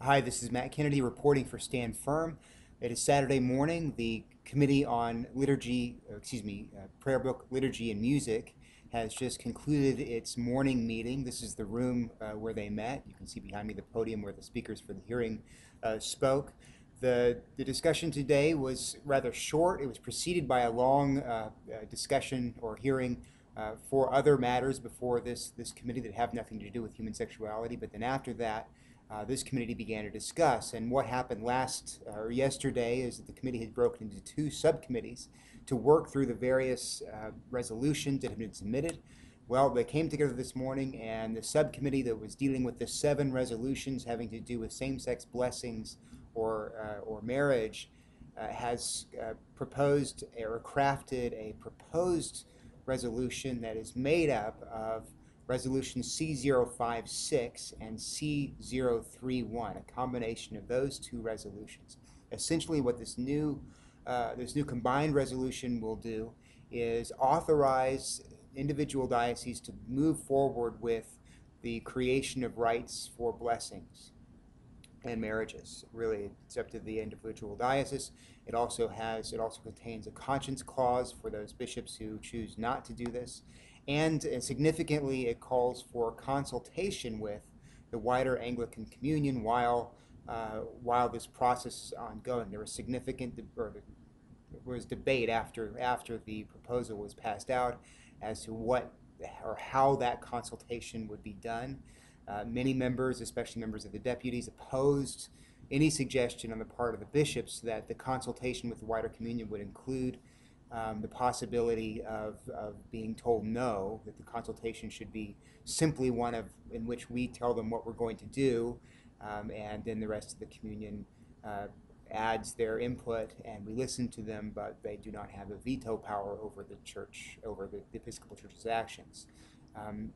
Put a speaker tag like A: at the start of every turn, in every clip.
A: Hi, this is Matt Kennedy reporting for Stand Firm. It is Saturday morning. The Committee on Prayer Book, Liturgy, and Music has just concluded its morning meeting. This is the room where they met. You can see behind me the podium where the speakers for the hearing spoke. The discussion today was rather short. It was preceded by a long discussion or hearing for other matters before this committee that have nothing to do with human sexuality. But then after that, this committee began to discuss. And what happened yesterday is that the committee had broken into two subcommittees to work through the various resolutions that had been submitted. Well, they came together this morning, and the subcommittee that was dealing with the 7 resolutions having to do with same-sex blessings or marriage has proposed or crafted a proposed resolution that is made up of Resolution C056 and C031, a combination of those two resolutions. Essentially, what this new combined resolution will do is authorize individual dioceses to move forward with the creation of rites for blessings and marriages. Really, it's up to the individual diocese. It also contains a conscience clause for those bishops who choose not to do this, and significantly, it calls for consultation with the wider Anglican communion while this process is ongoing. There was debate after the proposal was passed out as to what or how that consultation would be done. Many members, especially members of the deputies, opposed any suggestion on the part of the bishops that the consultation with the wider communion would include the possibility of being told no, that the consultation should be simply one in which we tell them what we're going to do, and then the rest of the communion adds their input, and we listen to them, but they do not have a veto power over the church, over the Episcopal Church's actions.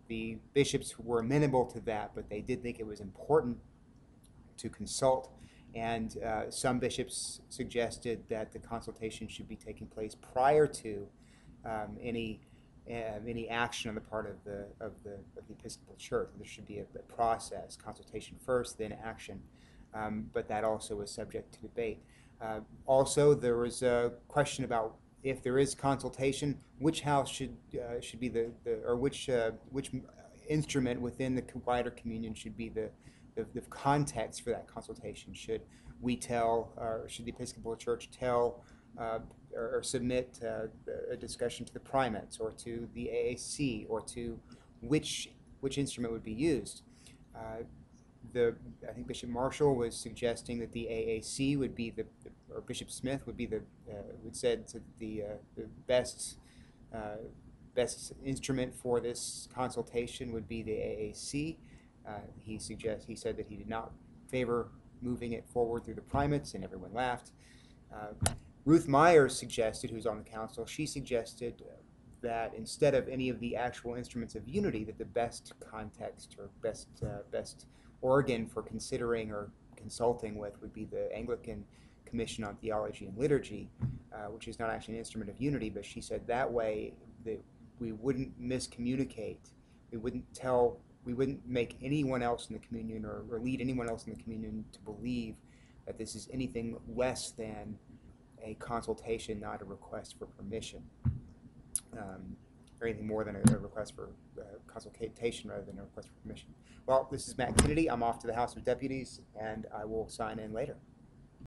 A: The bishops were amenable to that, but they did think it was important to consult, and some bishops suggested that the consultation should be taking place prior to any action on the part of the Episcopal Church. There should be a process: consultation first, then action. But that also is subject to debate. Also, there was a question about if there is consultation, which house should be which instrument within the wider communion should be the context for that consultation. Should we tell, or should the Episcopal Church tell or submit a discussion to the primates or to the AAC, or to which instrument would be used? I think Bishop Marshall was suggesting that the AAC would be or Bishop Smith would be said that the best instrument for this consultation would be the AAC. He said that he did not favor moving it forward through the primates, and everyone laughed. Ruth Myers suggested, who's on the council, she suggested that instead of any of the actual instruments of unity, that the best context or best organ for considering or consulting with would be the Anglican Commission on Theology and Liturgy, which is not actually an instrument of unity, but she said that way that we wouldn't miscommunicate. We wouldn't make anyone else in the communion or lead anyone else in the communion to believe that this is anything less than a consultation, not a request for permission. Or anything more than a request for consultation rather than a request for permission. Well, this is Matt Kennedy. I'm off to the House of Deputies, and I will sign in later.